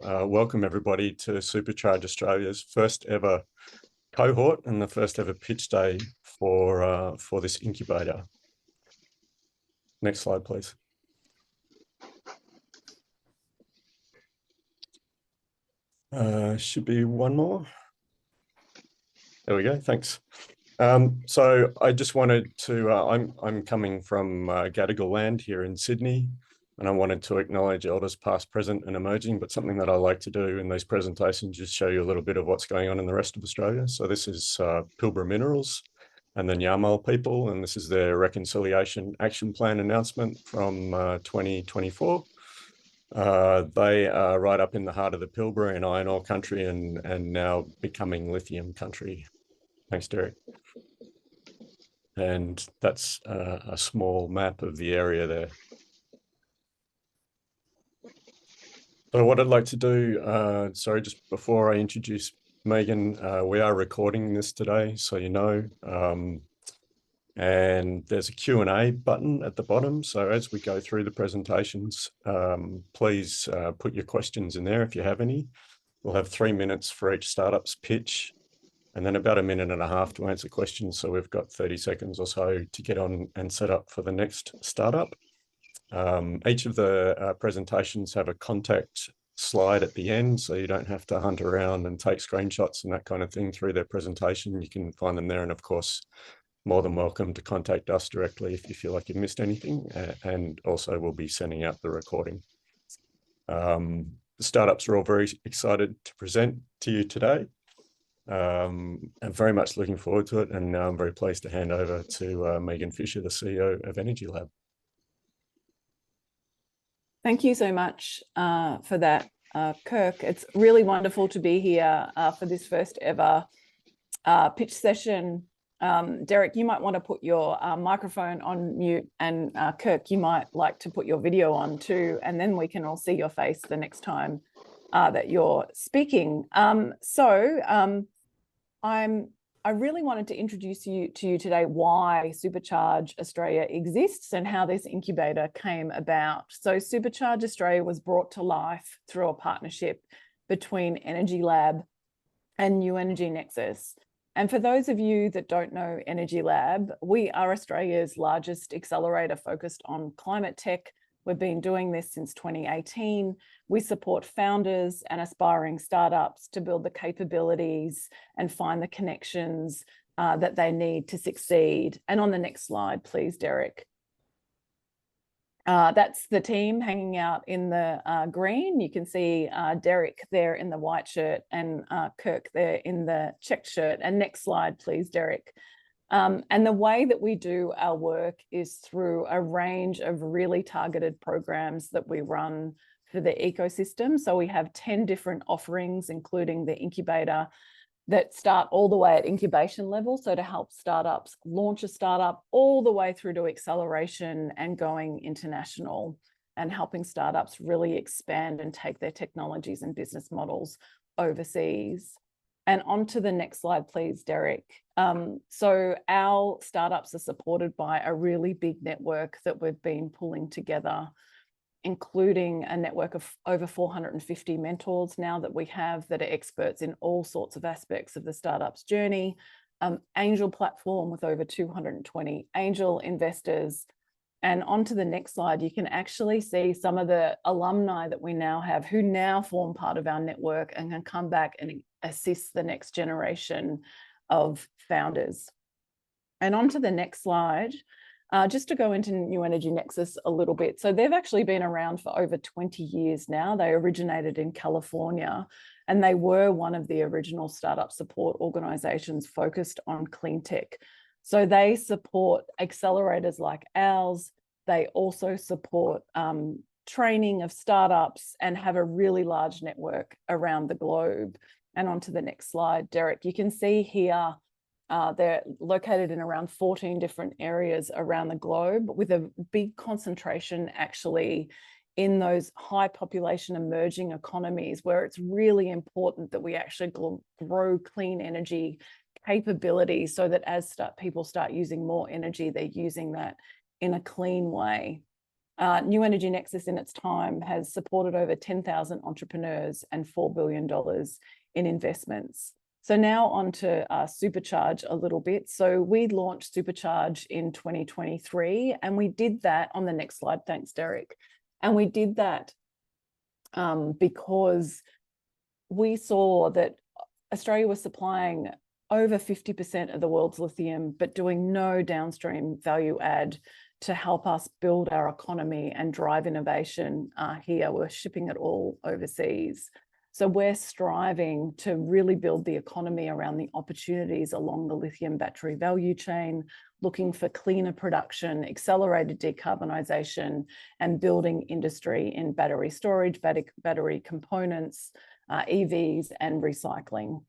welcome everybody to Supercharge Australia's first ever cohort and the first ever pitch day for this incubator. Next slide, please. Should be one more. There we go. Thanks. So I just wanted to, I'm coming from Gadigal land here in Sydney, and I wanted to acknowledge elders past, present and emerging, but something that I like to do in these presentations is show you a little bit of what's going on in the rest of Australia. So this is Pilbara Minerals and the Nyamal people, and this is their Reconciliation Action Plan announcement from 2024. They are right up in the heart of the Pilbara in iron ore country and now becoming lithium country. Thanks, Derek. And that's a small map of the area there. So what I'd like to do, sorry, just before I introduce Megan, we are recording this today, so you know, and there's a Q&A button at the bottom. So as we go through the presentations, please put your questions in there if you have any. We'll have 3 minutes for each startup's pitch, and then about 1.5 minutes to answer questions. So we've got 30 seconds or so to get on and set up for the next startup. Each of the presentations have a contact slide at the end, so you don't have to hunt around and take screenshots and that kind of thing through their presentation. You can find them there, and of course, more than welcome to contact us directly if you feel like you've missed anything, and also we'll be sending out the recording. The startups are all very excited to present to you today. I'm very much looking forward to it, and I'm very pleased to hand over to Megan Fisher, the CEO of Energy Lab. Thank you so much for that, Kirk. It's really wonderful to be here for this first ever pitch session. Derek, you might want to put your microphone on mute, and Kirk, you might like to put your video on too, and then we can all see your face the next time that you're speaking. I really wanted to introduce to you today why Supercharge Australia exists and how this incubator came about. So Supercharge Australia was brought to life through a partnership between Energy Lab and New Energy Nexus. And for those of you that don't know Energy Lab, we are Australia's largest accelerator focused on climate tech. We've been doing this since 2018. We support founders and aspiring startups to build the capabilities and find the connections that they need to succeed. And on the next slide, please, Derek. That's the team hanging out in the green. You can see Derek there in the white shirt and Kirk there in the checked shirt. And next slide, please, Derek. And the way that we do our work is through a range of really targeted programs that we run for the ecosystem. So we have 10 different offerings, including the incubator, that start all the way at incubation level. So to help startups launch a startup all the way through to acceleration and going international, and helping startups really expand and take their technologies and business models overseas. And on to the next slide, please, Derek. So our startups are supported by a really big network that we've been pulling together, including a network of over 450 mentors now that we have that are experts in all sorts of aspects of the startup's journey. Angel platform with over 220 angel investors. And on to the next slide, you can actually see some of the alumni that we now have who now form part of our network and can come back and assist the next generation of founders. And on to the next slide, just to go into New Energy Nexus a little bit. So they've actually been around for over 20 years now. They originated in California, and they were one of the original startup support organizations focused on clean tech. So they support accelerators like ours. They also support training of startups and have a really large network around the globe. And on to the next slide, Derek, you can see here, they're located in around 14 different areas around the globe, with a big concentration actually in those high population emerging economies where it's really important that we actually grow clean energy capability so that as people start using more energy, they're using that in a clean way. New Energy Nexus in its time has supported over 10,000 entrepreneurs and $4 billion in investments. So now on to Supercharge a little bit. So we launched Supercharge in 2023, and we did that on the next slide. Thanks, Derek. And we did that because we saw that Australia was supplying over 50% of the world's lithium, but doing no downstream value add to help us build our economy and drive innovation here. We're shipping it all overseas. So we're striving to really build the economy around the opportunities along the lithium battery value chain, looking for cleaner production, accelerated decarbonisation, and building industry in battery storage, battery components, EVs, and recycling.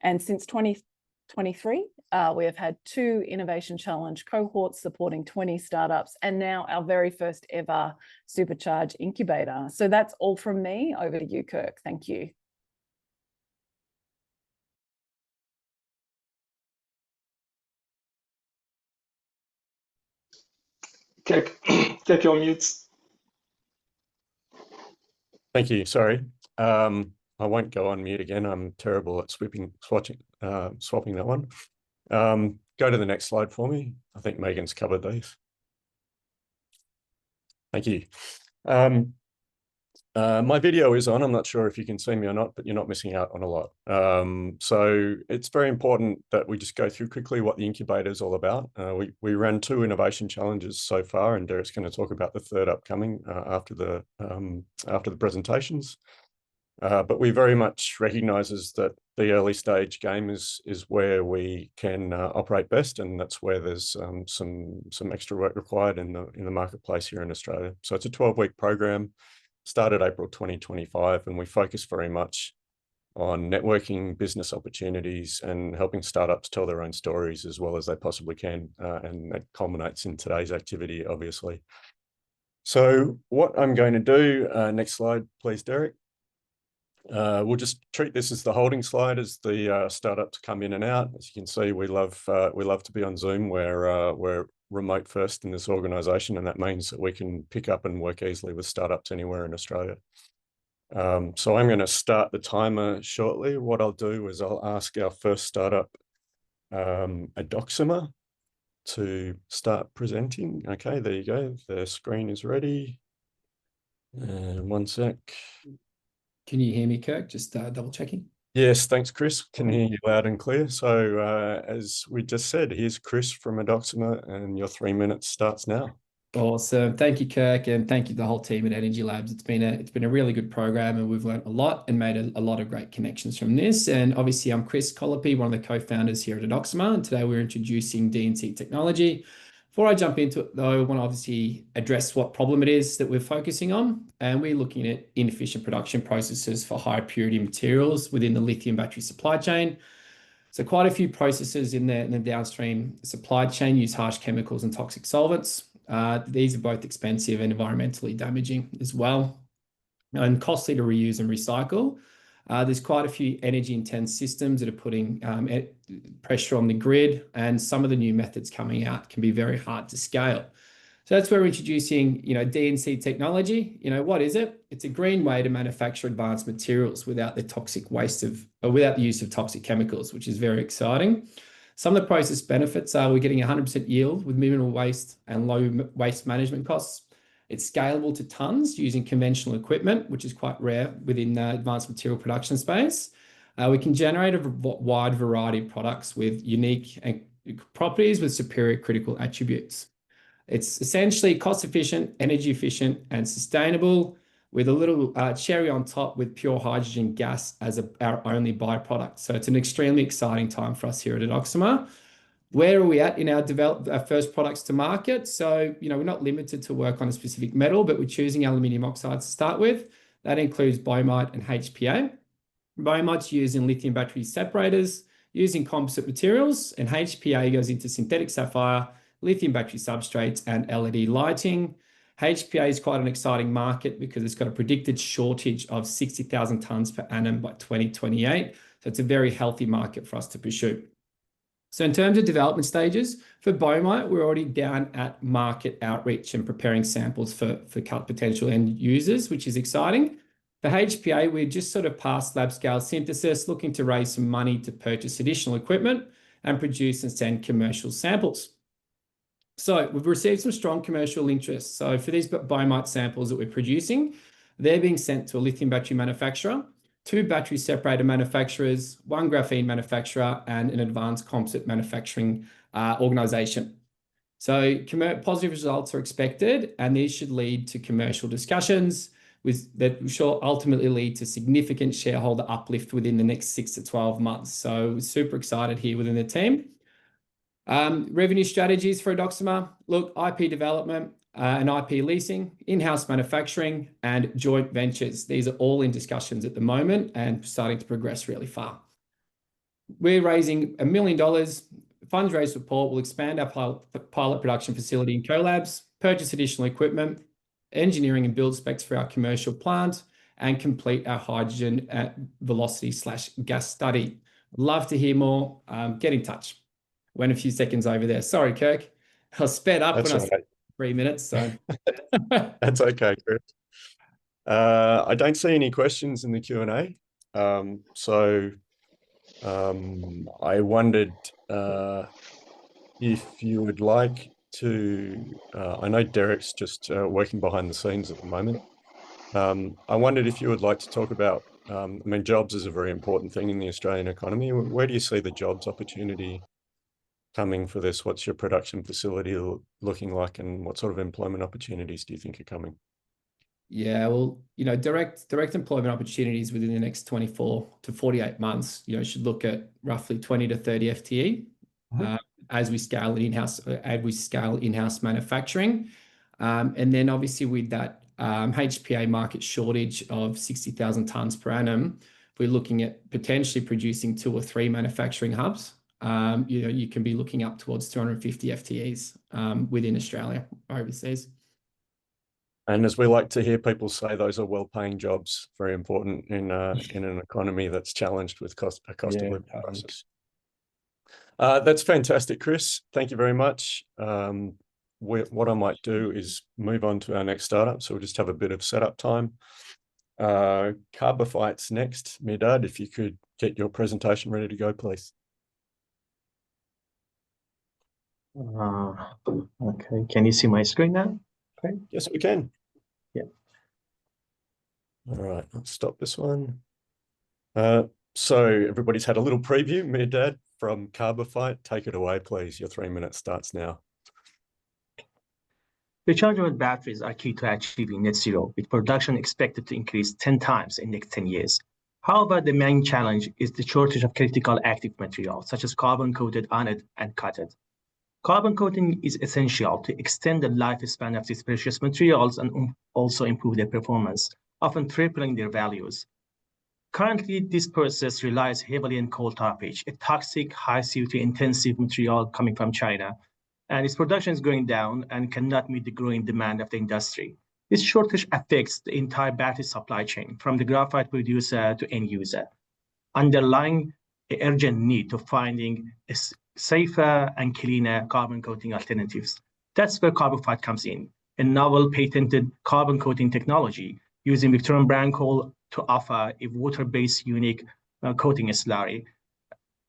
And since 2023, we have had 2 Innovation Challenge cohorts supporting 20 startups, and now our very first ever Supercharge Incubator. So that's all from me. Over to you, Kirk. Thank you. Kirk, you're on mute. Thank you. Sorry. I won't go on mute again. I'm terrible at swapping that one. Go to the next slide for me. I think Megan's covered these. Thank you. My video is on. I'm not sure if you can see me or not, but you're not missing out on a lot. So it's very important that we just go through quickly what the incubator is all about. We ran 2 innovation challenges so far, and Derek's going to talk about the 3rd upcoming after the presentations. But we very much recognises that the early stage game is where we can operate best, and that's where there's some extra work required in the marketplace here in Australia. So it's a 12-week program, started April 2025, and we focus very much on networking business opportunities and helping startups tell their own stories as well as they possibly can, and that culminates in today's activity, obviously. So what I'm going to do, next slide, please, Derek. We'll just treat this as the holding slide as the startups come in and out. As you can see, we love to be on Zoom. We're remote first in this organisation, and that means that we can pick up and work easily with startups anywhere in Australia. So I'm going to start the timer shortly. What I'll do is I'll ask our first startup, Adoxima, to start presenting. Okay, there you go. The screen is ready. One sec. Can you hear me, Kirk? Just double checking. Yes, thanks, Chris. Can hear you loud and clear. So as we just said, here's Chris from Adoxima, and your 3 minutes starts now. Awesome. Thank you, Kirk, and thank you to the whole team at Energy Labs. It's been a really good program, and we've learned a lot and made a lot of great connections from this. And obviously, I'm Chris Colopy, one of the co-founders here at Adoxima, and today we're introducing D&C technology. Before I jump into it, though, I want to obviously address what problem it is that we're focusing on. And we're looking at inefficient production processes for high purity materials within the lithium battery supply chain. So quite a few processes in the downstream supply chain use harsh chemicals and toxic solvents. These are both expensive and environmentally damaging as well, and costly to reuse and recycle. There's quite a few energy intense systems that are putting pressure on the grid, and some of the new methods coming out can be very hard to scale. So that's where we're introducing, D&C technology. What is it? It's a green way to manufacture advanced materials without the without the use of toxic chemicals, which is very exciting. Some of the process benefits are we're getting 100% yield with minimal waste and low waste management costs. It's scalable to tons using conventional equipment, which is quite rare within the advanced material production space. We can generate a wide variety of products with unique properties with superior critical attributes. It's essentially cost efficient, energy efficient, and sustainable, with a little cherry on top with pure hydrogen gas as our only byproduct. So it's an extremely exciting time for us here at Adoxima. Where are we at in our first products to market? So, we're not limited to work on a specific metal, but we're choosing aluminium oxide to start with. That includes boehmite and HPA. Boehmite's used in lithium battery separators, using composite materials, and HPA goes into synthetic sapphire, lithium battery substrates, and LED lighting. HPA is quite an exciting market because it's got a predicted shortage of 60,000 tonnes per annum by 2028. So it's a very healthy market for us to pursue. So in terms of development stages, for Beaumont, we're already down at market outreach and preparing samples for potential end users, which is exciting. For HPA, we're just sort of past lab scale synthesis, looking to raise some money to purchase additional equipment and produce and send commercial samples. So we've received some strong commercial interest. So for these Beaumont samples that we're producing, they're being sent to a lithium battery manufacturer, 2 battery separator manufacturers, 1 graphene manufacturer, and an advanced composite manufacturing organization. So positive results are expected, and these should lead to commercial discussions that should ultimately lead to significant shareholder uplift within the next 6 to 12 months. So we're super excited here within the team. Revenue strategies for Edoxima, look, IP development and IP leasing, in-house manufacturing, and joint ventures. These are all in discussions at the moment and starting to progress really far. We're raising $1 million. Funds raised for Port will expand our pilot production facility in collabs, purchase additional equipment, engineering and build specs for our commercial plant, and complete our hydrogen velocity/gas study. Love to hear more. Get in touch. Went a few seconds over there. Sorry, Kirk. I sped up when I said 3 minutes. So That's okay, Chris. I don't see any questions in the Q&A. I wondered if you would like to, I know Derek's just working behind the scenes at the moment. I wondered if you would like to talk about, I mean, jobs is a very important thing in the Australian economy. Where do you see the jobs opportunity coming for this? What's your production facility looking like, and what sort of employment opportunities do you think are coming? Yeah, well, direct employment opportunities within the next 24 to 48 months, should look at roughly 20 to 30 FTE as we scale in-house manufacturing. And then obviously with that HPA market shortage of 60,000 tons per annum, we're looking at potentially producing 2 or 3 manufacturing hubs. You can be looking up towards 250 FTEs within Australia or overseas. And as we like to hear people say, those are well-paying jobs, very important in an economy that's challenged with a cost of living crisis. That's fantastic, Chris. Thank you very much. What I might do is move on to our next startup. So we'll just have a bit of setup time. Carbophyte's next. Mirdad, if you could get your presentation ready to go, please. Okay, can you see my screen now? Okay. Yes, we can. Yeah. All right, let's stop this one. So everybody's had a little preview. Mirdad from Carbophyte, take it away, please. Your 3 minutes starts now. Rechargeable batteries are key to achieving net zero, with production expected to increase 10 times in the next 10 years. However, the main challenge is the shortage of critical active materials, such as carbon-coated anode and cathode. Carbon coating is essential to extend the lifespan of these precious materials and also improve their performance, often tripling their values. Currently, this process relies heavily on coal tar pitch, a toxic, high CO2 intensive material coming from China, and its production is going down and cannot meet the growing demand of the industry. This shortage affects the entire battery supply chain, from the graphite producer to end user, underlying an urgent need to finding a safer and cleaner carbon coating alternatives. That's where Carbophyte comes in, a novel patented carbon coating technology using Victorian brand coal to offer a water-based unique coating slurry,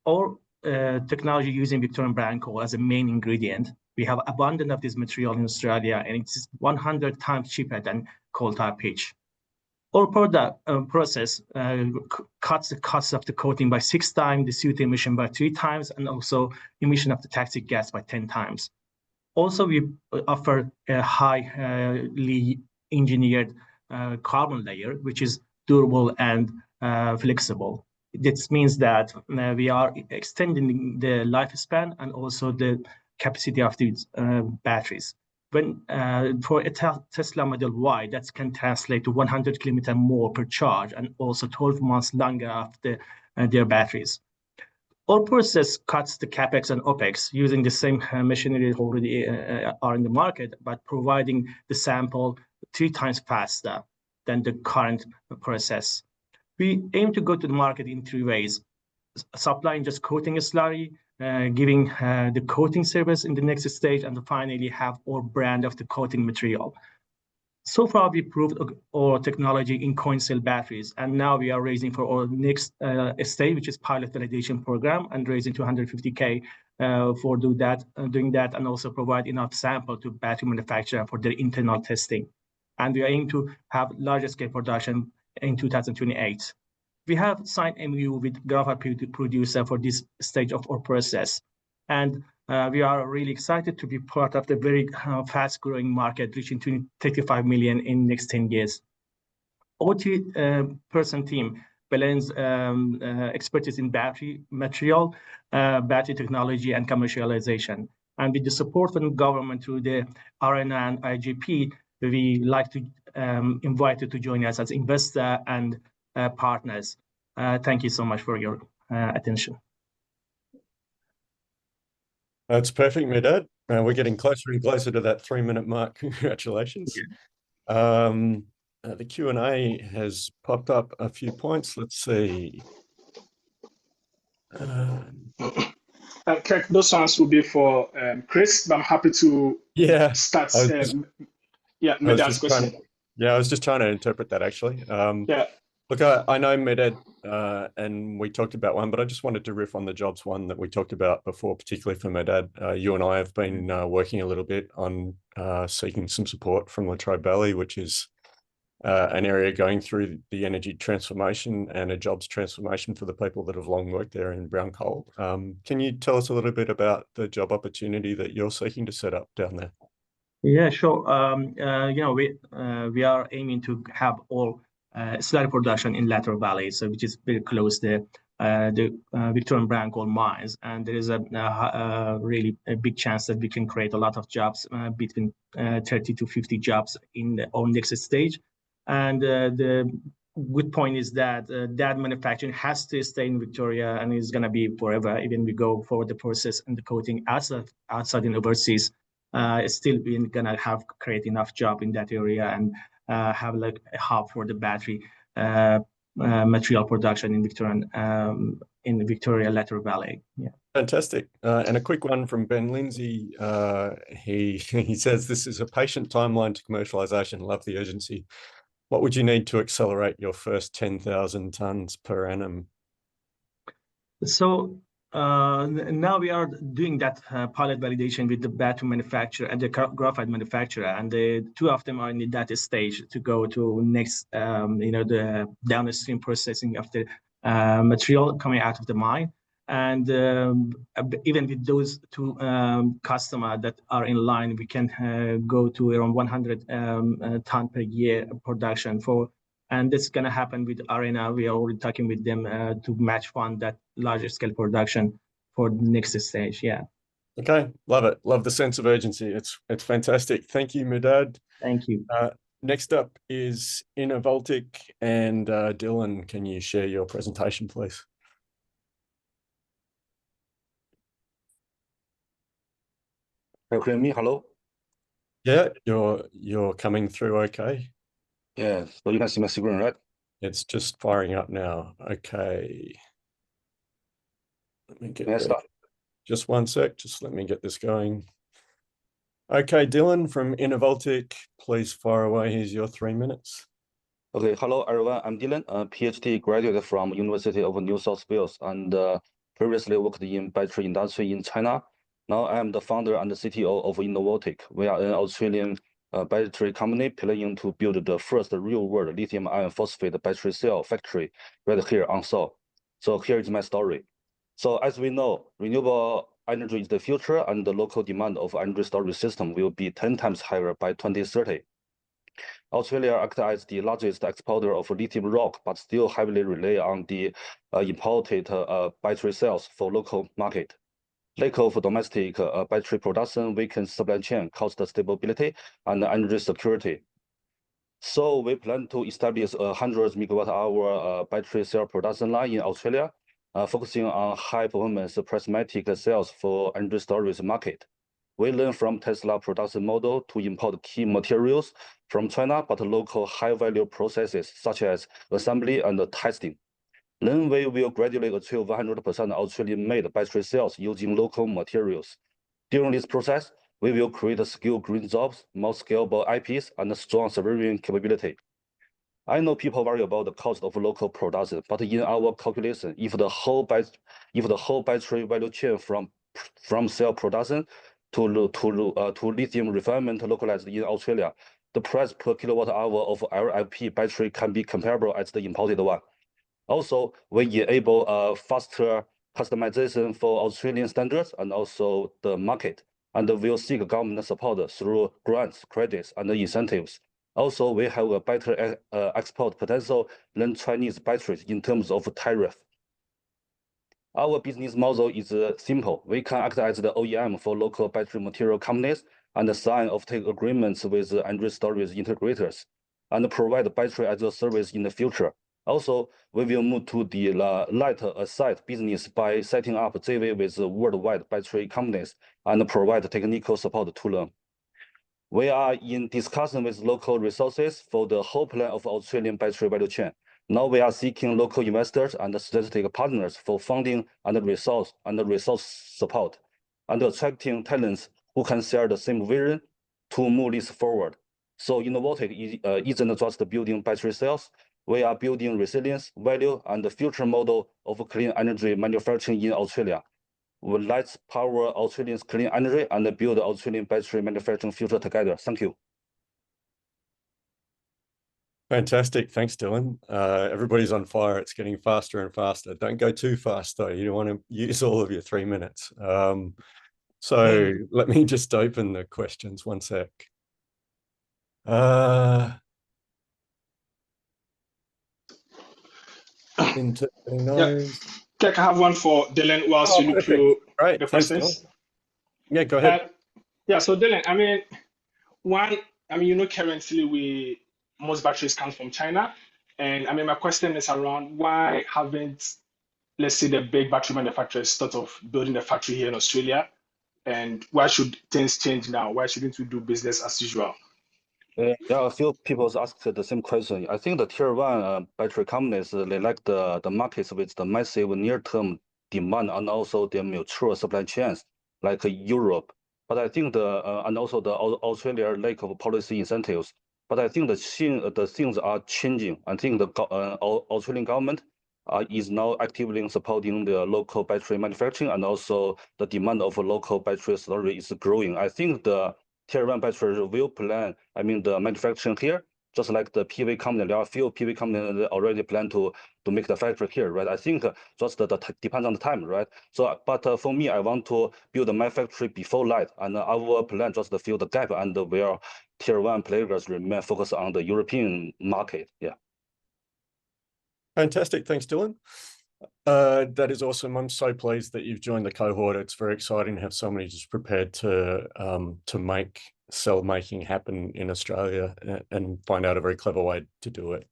or technology using Victorian brand coal as a main ingredient. We have abundance of this material in Australia, and it's 100 times cheaper than coal tar pitch. Our product process cuts the cost of the coating by 6 times, the CO2 emission by 3 times, and also emission of the toxic gas by 10 times. Also, we offer a highly engineered carbon layer, which is durable and flexible. This means that we are extending the lifespan and also the capacity of these batteries. When for a Tesla Model Y, that can translate to 100 kilometers more per charge and also 12 months longer after their batteries. Our process cuts the capex and opex using the same machinery already are in the market, but providing the sample 3 times faster than the current process. We aim to go to the market in 3 ways: supplying just coating a slurry, giving the coating service in the next stage, and finally have our brand of the coating material. So far, we proved our technology in coin cell batteries, and now we are raising for our next stage, which is pilot validation program, and raising 250K for doing that, and also provide enough sample to battery manufacturer for their internal testing. And we are aiming to have larger scale production in 2028. We have signed MOU with graphite producer for this stage of our process, and we are really excited to be part of the very fast-growing market, reaching 35 million in next 10 years. Our person team blends expertise in battery material, battery technology, and commercialization. And with the support from the government through the RNA and IGP, we like to invite you to join us as investor and partners. Thank you so much for your attention. That's perfect, Medad. We're getting closer and closer to that 3-minute mark. Congratulations. The Q&A has popped up a few points. Let's see. Kirk, those ones will be for Chris, but I'm happy to start. Medad's question. I was just trying to interpret that, actually. Look, I know Medad, and we talked about one, but I just wanted to riff on the jobs one that we talked about before, particularly for Medad. You and I have been working a little bit on seeking some support from Latrobe Valley, which is an area going through the energy transformation and a jobs transformation for the people that have long worked there in brown coal. Can you tell us a little bit about the job opportunity that you're seeking to set up down there? Yeah, sure. We are aiming to have all slurry production in Latrobe Valley, so which is very close to the Victorian brown coal mines, and there is a really a big chance that we can create a lot of jobs, between 30 to 50 jobs in our next stage. And the good point is that that manufacturing has to stay in Victoria, and is going to be forever. Even we go forward the process and the coating outside and overseas, still we're going to have create enough job in that area, and have like a hub for the battery material production in Victoria Latrobe Valley. Yeah. Fantastic. And a quick one from Ben Lindsay. He says, this is a patient timeline to commercialization. Love the urgency. What would you need to accelerate your first 10,000 tons per annum? So now we are doing that pilot validation with the battery manufacturer and the graphite manufacturer, and the two of them are in that stage to go to next, the downstream processing of the material coming out of the mine. And even with those two customers that are in line, we can go to around 100 ton per year production for. And this is going to happen with Arena. We are already talking with them to match fund that larger scale production for the next stage. Yeah. Okay, love it. Love the sense of urgency. It's fantastic. Thank you, Medad. Thank you. Next up is Innovoltic, and Dylan, can you share your presentation, please? Can you hear me? Hello? Yeah, you're coming through okay. Yeah, so you can see my screen, right? It's just firing up now. Okay. Let me get just one sec. Just let me get this going. Okay, Dylan from Innovoltic, please fire away. Here's your 3 minutes. Okay, hello everyone. I'm Dylan, a PhD graduate from University of New South Wales, and previously worked in battery industry in China. Now I am the founder and the CTO of Innovoltic. We are an Australian battery company planning to build the first real-world lithium iron phosphate battery cell factory right here on Seoul. So here is my story. So as we know, renewable energy is the future, and the local demand of energy storage system will be 10 times higher by 2030. Australia acts as the largest exporter of lithium rock, but still heavily rely on the imported battery cells for local market. Lack of domestic battery production weakens supply chain, cost stability, and energy security. So we plan to establish a 100 megawatt-hour battery cell production line in Australia, focusing on high-performance prismatic cells for energy storage market. We learn from Tesla production model to import key materials from China, but local high-value processes such as assembly and testing. Then we will gradually achieve 100% Australian-made battery cells using local materials. During this process, we will create skilled green jobs, more scalable IPs, and strong surveying capability. I know people worry about the cost of local production, but in our calculation, if the whole battery value chain from cell production to lithium refinement localized in Australia, the price per kilowatt hour of LFP battery can be comparable as the imported one. Also, we enable faster customization for Australian standards and also the market, and will seek government support through grants, credits, and incentives. Also, we have a better export potential than Chinese batteries in terms of tariff. Our business model is simple. We can act as the OEM for local battery material companies and sign offtake agreements with energy storage integrators and provide battery as a service in the future. Also, we will move to the lighter aside business by setting up JV with worldwide battery companies and provide technical support to them. We are in discussion with local resources for the whole plan of Australian battery value chain. Now we are seeking local investors and strategic partners for funding and resource support, and attracting talents who can share the same vision to move this forward. So Innovotic isn't just building battery cells. We are building resilience, value, and the future model of clean energy manufacturing in Australia. Let's power Australians' clean energy and build Australian battery manufacturing future together. Thank you. Fantastic. Thanks, Dylan. Everybody's on fire. It's getting faster and faster. Don't go too fast, though. You don't want to use all of your 3 minutes. So let me just open the questions. One sec. I have one for Dylan whilst you look through the questions. Yeah, go ahead. So Dylan, currently most batteries come from China. And my question is around why haven't, let's say, the big battery manufacturers thought of building a factory here in Australia? And why should things change now? Why shouldn't we do business as usual? Yeah, a few people asked the same question. I think the tier one battery companies, they like the markets with the massive near-term demand and also the mature supply chains like Europe. But I think and also the Australia lack of policy incentives. But I think the things are changing. I think the Australian government is now actively supporting the local battery manufacturing, and also the demand of local battery storage is growing. I think the tier one battery will plan, the manufacturing here, just like the PV company. There are a few PV companies that already plan to make the factory here, right? I think just depends on the time, right? So, but for me, I want to build my factory before light, and I will plan just to fill the gap and where tier one players remain focused on the European market. Yeah. Fantastic. Thanks, Dylan. That is awesome. I'm so pleased that you've joined the cohort. It's very exciting to have somebody just prepared to make cell making happen in Australia and find out a very clever way to do it.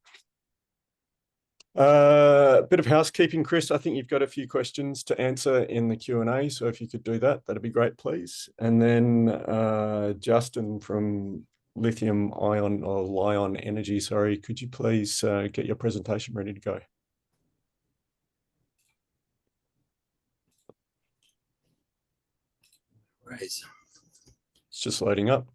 A bit of housekeeping, Chris. I think you've got a few questions to answer in the Q&A. So if you could do that, that'd be great, please. And then Justin from Lion Energy, sorry, could you please get your presentation ready to go? Right. It's just loading up.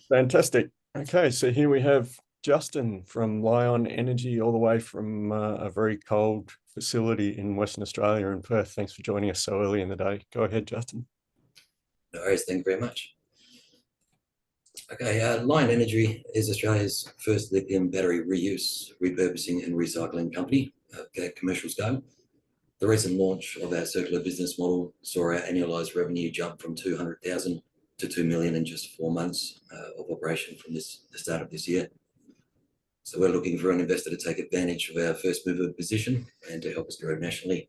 Fantastic. Okay, so here we have Justin from Lion Energy, all the way from a very cold facility in Western Australia in Perth. Thanks for joining us so early in the day. Go ahead, Justin. No worries, thank you very much. Okay, Lion Energy is Australia's first lithium battery reuse, repurposing and recycling company at commercial scale. The recent launch of our circular business model saw our annualized revenue jump from 200,000 to 2 million in just 4 months of operation from the start of this year. So we're looking for an investor to take advantage of our first mover position and to help us grow nationally.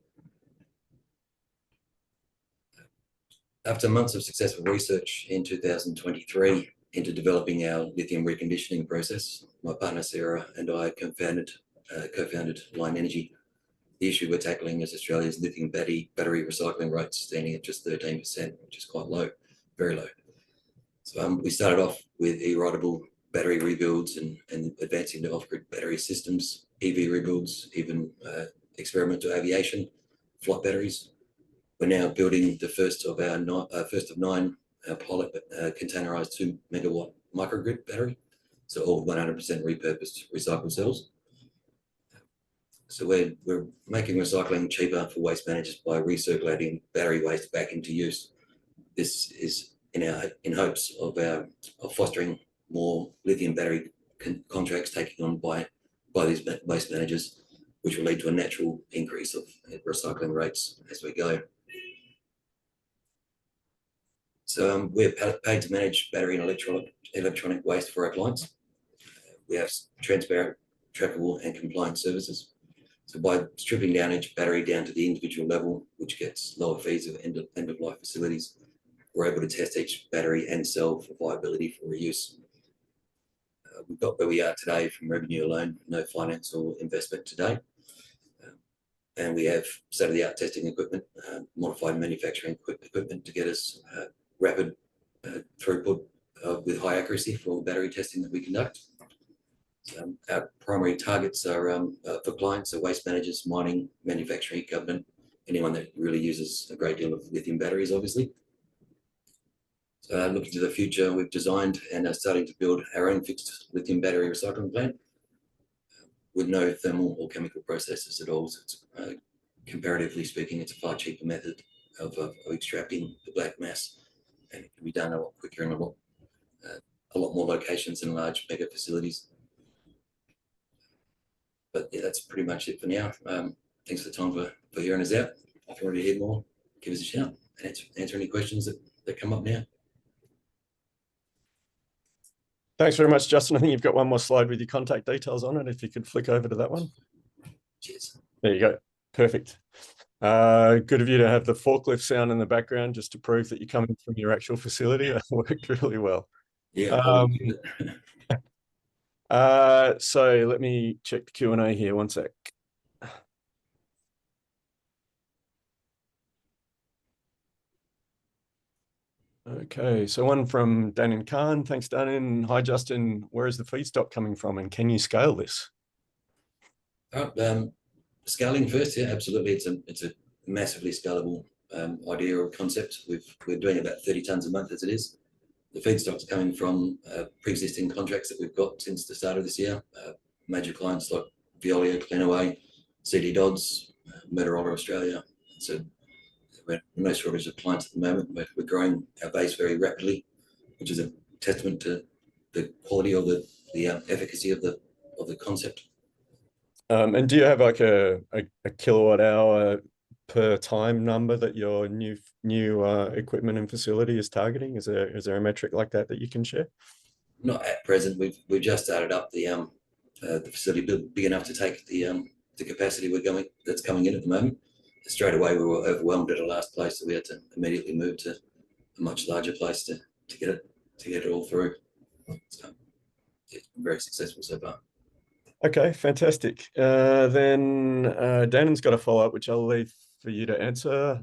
After months of successful research in 2023 into developing our lithium reconditioning process, my partner Sarah and I co-founded Lion Energy. The issue we're tackling is Australia's lithium battery recycling rates standing at just 13%, which is quite low, very low. So we started off with e-ridable battery rebuilds and advancing to off-grid battery systems EV rebuilds, even experimental aviation, flight batteries. We're now building the first of nine pilot containerized 2 megawatt microgrid battery. So all 100% repurposed recycled cells. So we're making recycling cheaper for waste managers by recirculating battery waste back into use. This is in hopes of fostering more lithium battery contracts taken on by these waste managers, which will lead to a natural increase of recycling rates as we go. So we're paid to manage battery and electronic waste for our clients. We have transparent, trackable and compliant services. So by stripping down each battery down to the individual level, which gets lower fees of end-of-life facilities, we're able to test each battery and cell for viability for reuse. We've got where we are today from revenue alone, no finance or investment today. And we have state-of-the-art testing equipment, modified manufacturing equipment to get us rapid throughput with high accuracy for battery testing that we conduct. So our primary targets are for clients, so waste managers, mining, manufacturing, government, anyone that really uses a great deal of lithium batteries, obviously. So looking to the future, we've designed and are starting to build our own fixed lithium battery recycling plant with no thermal or chemical processes at all. So it's, comparatively speaking, it's a far cheaper method of extracting the black mass, and it can be done a lot quicker in a lot more locations and large mega facilities. But yeah, that's pretty much it for now. Thanks for the time for hearing us out. If you want to hear more, give us a shout and answer any questions that come up now. Thanks very much, Justin. I think you've got one more slide with your contact details on it. If you could flick over to that one. Cheers. There you go. Perfect. Good of you to have the forklift sound in the background just to prove that you're coming from your actual facility. That worked really well. Yeah. So let me check the Q&A here. One sec. Okay, so one from Danin Khan. Thanks, Danin. Hi, Justin. Where is the feedstock coming from, and can you scale this? Scaling first, yeah, absolutely. It's a massively scalable idea or concept. We're doing about 30 tons a month as it is. The feedstock's coming from pre-existing contracts that we've got since the start of this year. Major clients like Veolia, Cleanaway, CD Dodds, Motorola Australia. So we're no shortage of clients at the moment, but we're growing our base very rapidly, which is a testament to the quality of the efficacy of the concept. And do you have like a kilowatt hour per time number that your new equipment and facility is targeting? Is there a metric like that you can share? Not at present. We've just started up the facility big enough to take the capacity that's coming in at the moment. Straight away we were overwhelmed at our last place, so we had to immediately move to a much larger place to get it all through. So it's been very successful so far. Okay, fantastic. Then Danin's got a follow-up, which I'll leave for you to answer.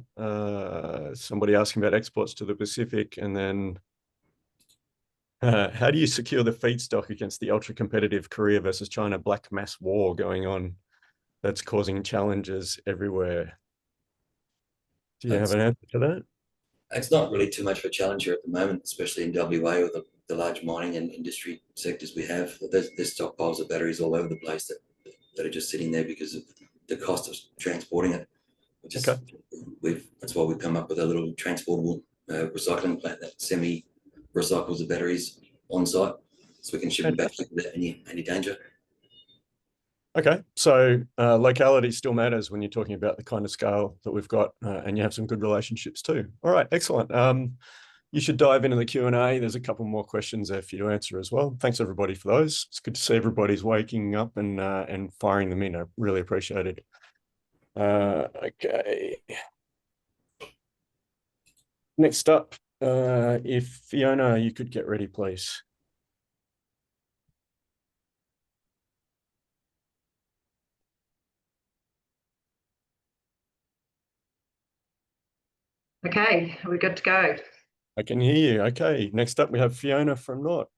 Somebody asking about exports to the Pacific, and then how do you secure the feedstock against the ultra-competitive Korea versus China black mass war going on that's causing challenges everywhere? Do you have an answer to that? It's not really too much of a challenge here at the moment, especially in WA with the large mining and industry sectors we have. There's stockpiles of batteries all over the place that are just sitting there because of the cost of transporting it. Okay. That's why we've come up with a little transportable recycling plant that semi-recycles the batteries on site, so we can ship them back without any danger. Okay, so locality still matters when you're talking about the kind of scale that we've got, and you have some good relationships too. All right, excellent. You should dive into the Q&A. There's a couple more questions there for you to answer as well. Thanks everybody for those. It's good to see everybody's waking up and firing them in. I really appreciate it. Okay. Next up, if Fiona, you could get ready, please. Okay, are we good to go? I can hear you. Okay, next up we have Fiona from Nort.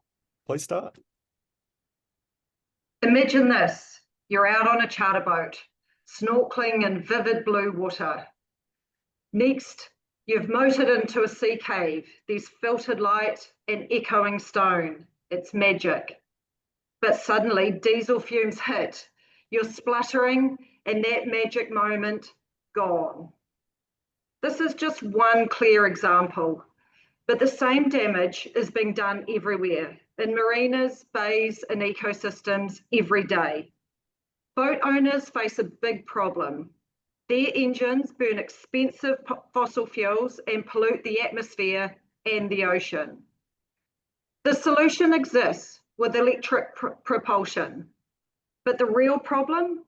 Please start. Imagine this. You're out on a charter boat, snorkeling in vivid blue water. Next, you've motored into a sea cave. There's filtered light and echoing stone. It's magic. But suddenly diesel fumes hit. You're spluttering, and that magic moment, gone. This is just one clear example, but the same damage is being done everywhere, in marinas, bays, and ecosystems every day. Boat owners face a big problem. Their engines burn expensive fossil fuels and pollute the atmosphere and the ocean. The solution exists with electric propulsion, but the real problem,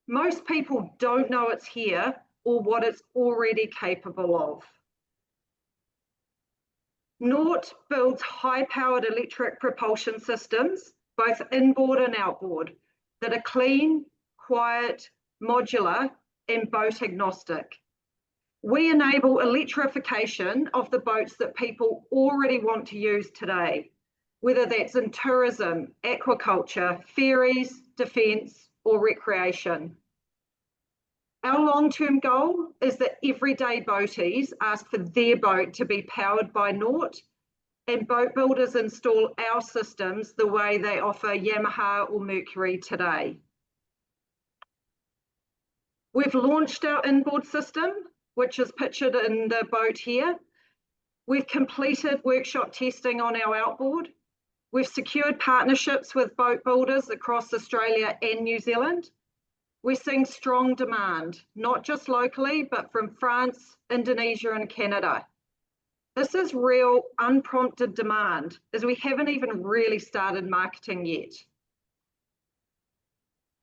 most people don't know it's here or what it's already capable of. Naught builds high-powered electric propulsion systems, both inboard and outboard, that are clean, quiet, modular, and boat agnostic. We enable electrification of the boats that people already want to use today, whether that's in tourism, aquaculture, ferries, defence, or recreation. Our long-term goal is that everyday boaties ask for their boat to be powered by Naught, and boat builders install our systems the way they offer Yamaha or Mercury today. We've launched our inboard system, which is pictured in the boat here. We've completed workshop testing on our outboard. We've secured partnerships with boat builders across Australia and New Zealand. We're seeing strong demand, not just locally, but from France, Indonesia, and Canada. This is real unprompted demand, as we haven't even really started marketing yet.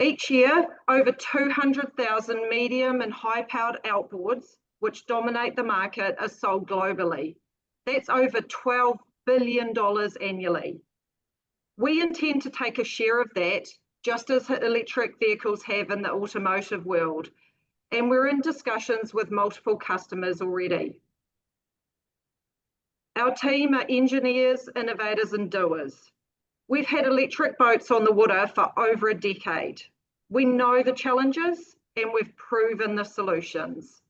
Each year, over 200,000 medium and high-powered outboards, which dominate the market, are sold globally. That's over $12 billion annually. We intend to take a share of that, just as electric vehicles have in the automotive world, and we're in discussions with multiple customers already. Our team are engineers, innovators, and doers. We've had electric boats on the water for over a decade. We know the challenges, and we've proven the solutions.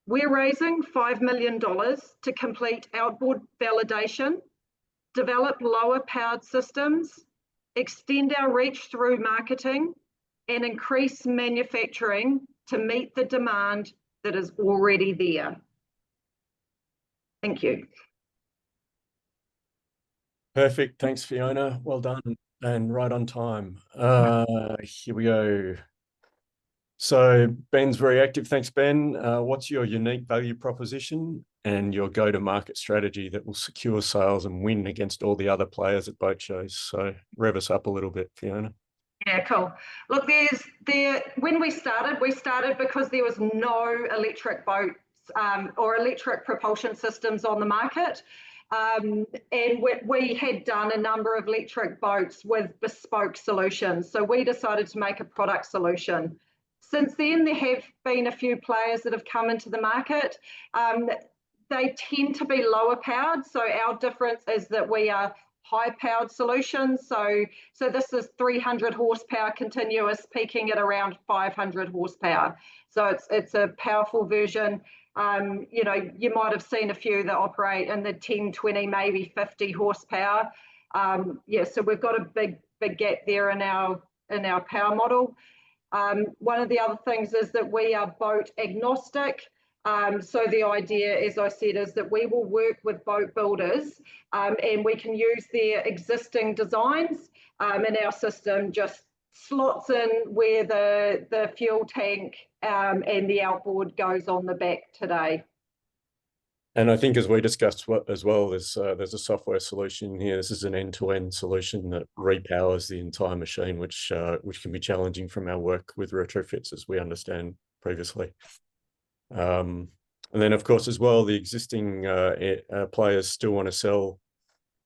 We're raising $5 million to complete outboard validation, develop lower powered systems, extend our reach through marketing, and increase manufacturing to meet the demand that is already there. Thank you. Perfect. Thanks, Fiona. Well done and right on time. Here we go. So Ben's very active. Thanks, Ben. What's your unique value proposition and your go-to-market strategy that will secure sales and win against all the other players at boat shows? So rev us up a little bit, Fiona. Yeah, cool. Look, when we started because there was no electric boats or electric propulsion systems on the market. And we had done a number of electric boats with bespoke solutions. So we decided to make a product solution. Since then, there have been a few players that have come into the market. They tend to be lower powered. So our difference is that we are high powered solutions. So this is 300 horsepower continuous, peaking at around 500 horsepower. So it's a powerful version. You know, you might have seen a few that operate in the 10, 20, maybe 50 horsepower. Yeah, so we've got a big gap there in our power model. One of the other things is that we are boat agnostic. So the idea, as I said, is that we will work with boat builders and we can use their existing designs, and our system just slots in where the fuel tank and the outboard goes on the back today. And I think, as we discussed as well, there's a software solution here. This is an end-to-end solution that repowers the entire machine, which can be challenging from our work with retrofits, as we understand previously. And then, of course, as well, the existing players still want to sell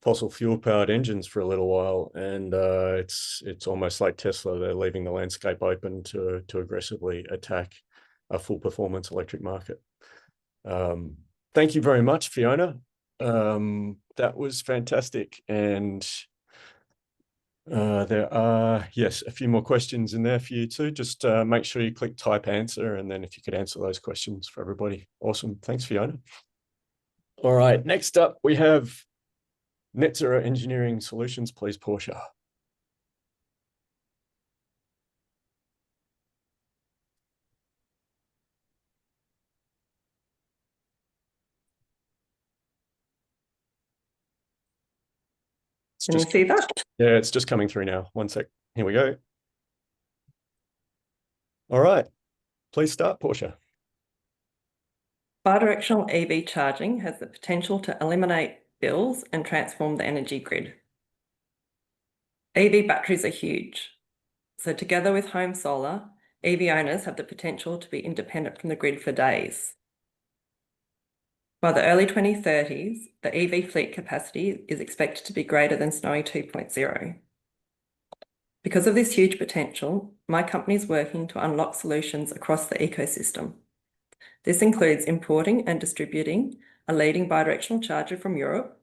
fossil fuel-powered engines for a little while, and it's almost like Tesla. They're leaving the landscape open to aggressively attack a full-performance electric market. Thank you very much, Fiona. That was fantastic. And There are, yes, a few more questions in there for you too. Just make sure you click type answer, and then if you could answer those questions for everybody. Awesome. Thanks, Fiona. All right, next up we have Net Zero Engineering Solutions, please, Portia. Can you see that? Yeah, it's just coming through now. One sec. Here we go. All right, please start, Portia. Bidirectional EV charging has the potential to eliminate bills and transform the energy grid. EV batteries are huge. So together with home solar, EV owners have the potential to be independent from the grid for days. By the early 2030s, the EV fleet capacity is expected to be greater than Snowy 2.0. Because of this huge potential, my company is working to unlock solutions across the ecosystem. This includes importing and distributing a leading bidirectional charger from Europe,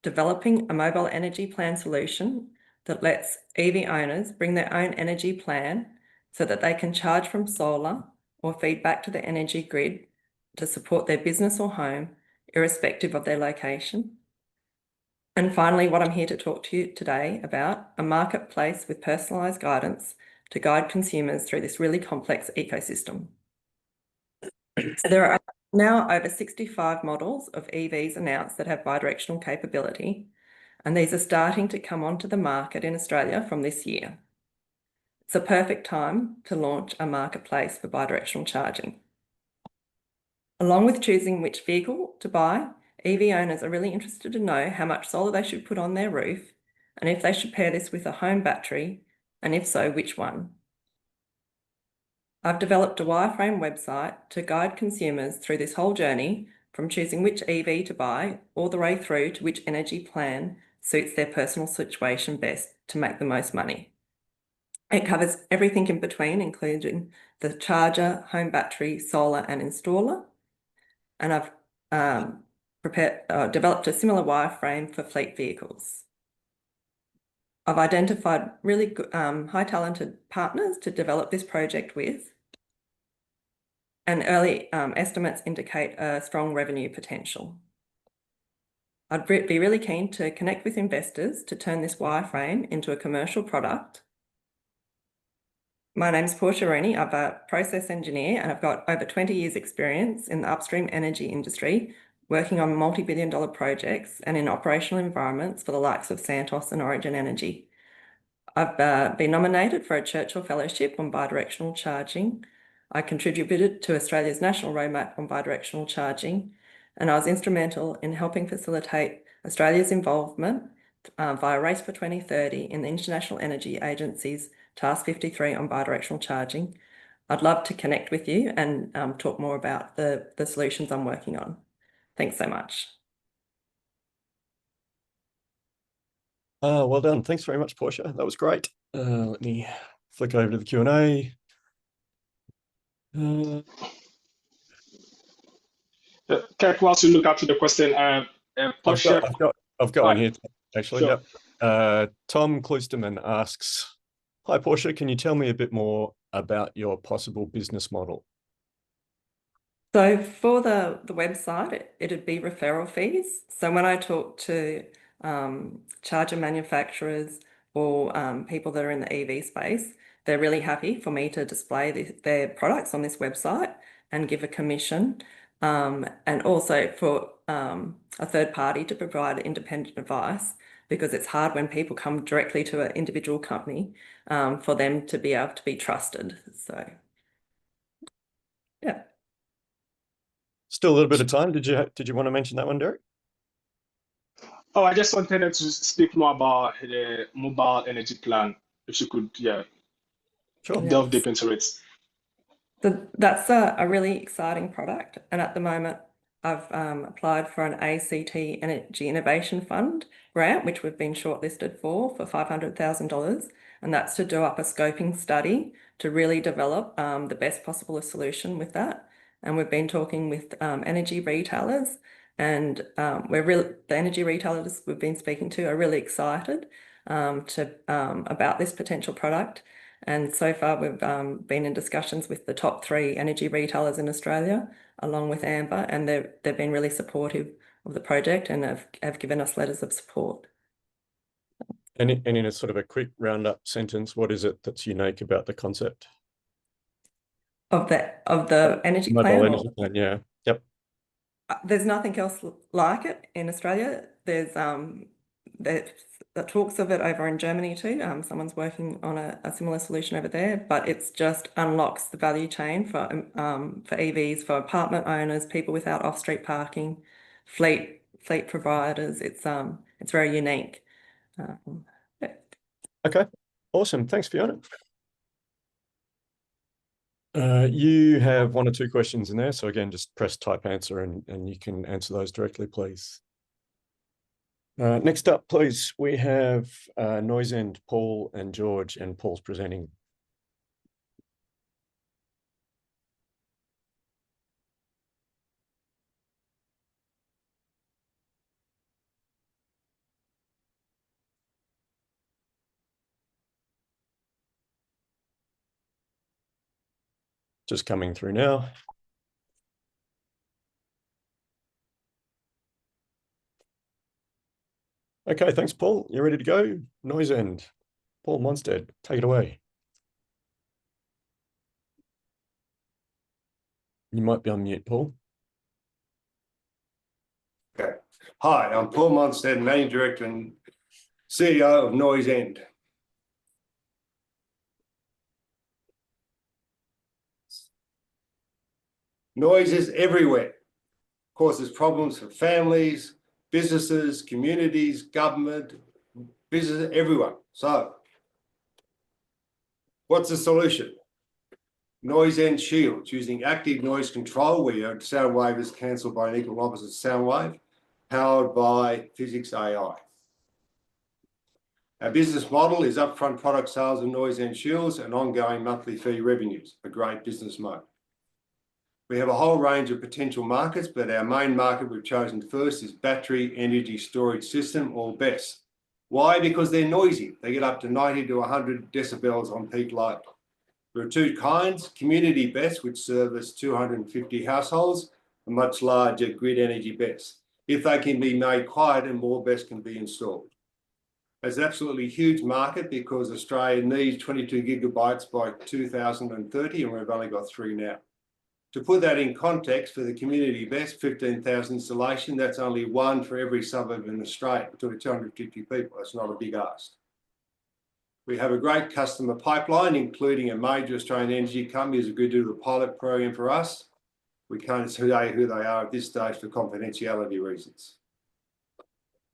developing a mobile energy plan solution that lets EV owners bring their own energy plan so that they can charge from solar or feed back to the energy grid to support their business or home, irrespective of their location. And finally, what I'm here to talk to you today about, a marketplace with personalised guidance to guide consumers through this really complex ecosystem. So there are now over 65 models of EVs announced that have bidirectional capability, and these are starting to come onto the market in Australia from this year. It's a perfect time to launch a marketplace for bidirectional charging. Along with choosing which vehicle to buy, EV owners are really interested to know how much solar they should put on their roof and if they should pair this with a home battery, and if so, which one. I've developed a wireframe website to guide consumers through this whole journey, from choosing which EV to buy all the way through to which energy plan suits their personal situation best to make the most money. It covers everything in between, including the charger, home battery, solar and installer. And I've developed a similar wireframe for fleet vehicles. I've identified really good, high talented partners to develop this project with, and early estimates indicate a strong revenue potential. I'd be really keen to connect with investors to turn this wireframe into a commercial product. My name's Portia Rooney. I'm a process engineer and I've got over 20 years experience in the upstream energy industry, working on multi-billion-dollar projects and in operational environments for the likes of Santos and Origin Energy. I've been nominated for a Churchill Fellowship on bidirectional charging. I contributed to Australia's National Roadmap on bidirectional charging, and I was instrumental in helping facilitate Australia's involvement via Race for 2030 in the International Energy Agency's Task 53 on bidirectional charging. I'd love to connect with you and talk more about the solutions I'm working on. Thanks so much. Well done. Thanks very much, Portia. That was great. Let me flick over to the Q&A. Kirk, whilst you look after the question, Portia, I've got one here actually. Sure. Yep. Tom Klusterman asks, "Hi Portia, can you tell me a bit more about your possible business model?" So for the website, it'd be referral fees. So when I talk to charger manufacturers or people that are in the EV space, they're really happy for me to display their products on this website and give a commission, and also for a third party to provide independent advice, because it's hard when people come directly to an individual company for them to be able to be trusted. So yeah. Still a little bit of time. Did you want to mention that one, Derek? Oh, I just wanted to speak more about the mobile energy plan. If you could, Sure. delve deep into it. So that's a really exciting product. And at the moment, I've applied for an ACT Energy Innovation Fund grant, which we've been shortlisted for $500,000. And that's to do up a scoping study to really develop the best possible solution with that. And we've been talking with energy retailers, and the energy retailers we've been speaking to are really excited about this potential product. And so far, we've been in discussions with the top 3 energy retailers in Australia, along with Amber, and they've been really supportive of the project and have given us letters of support. And in a sort of a quick roundup sentence, what is it that's unique about the concept? Of the energy Mobile plan? energy plan, yeah. Yep. There's nothing else like it in Australia. There's the talks of it over in Germany too. Someone's working on a similar solution over there, but it's just unlocks the value chain for EVs, for apartment owners, people without off-street parking, fleet providers. It's very unique. Yeah. Okay, awesome. Thanks, Fiona. You have 1 or 2 questions in there. So again, just press type answer and you can answer those directly, please. Next up, please, we have Noise End, Paul and George, and Paul's presenting. Just coming through now. Okay, thanks, Paul. You ready to go? Noise End. Paul Monstead, take it away. You might be on mute, Paul. Okay. Hi, I'm Paul Monstead, Managing Director and CEO of Noise End. Noise is everywhere, causes problems for families, businesses, communities, government, business, everyone. So, what's the solution? Noise End Shields, using active noise control, where your sound wave is cancelled by an equal and opposite sound wave, powered by physics AI. Our business model is upfront product sales of Noise End Shields and ongoing monthly fee revenues, a great business mode. We have a whole range of potential markets, but our main market we've chosen first is battery energy storage system, or BESS. Why? Because they're noisy. They get up to 90 to 100 decibels on peak load. There are 2 kinds: community BESS, which service 250 households, a much larger grid energy BESS. If they can be made quieter, more BESS can be installed. It's an absolutely huge market because Australia needs 22 gigabytes by 2030, and we've only got 3 now. To put that in context, for the community BESS, 15,000 installation, that's only 1 for every suburb in Australia, between 250 people. That's not a big ask. We have a great customer pipeline, including a major Australian energy company who's agreed to do the pilot program for us. We can't say who they are at this stage for confidentiality reasons.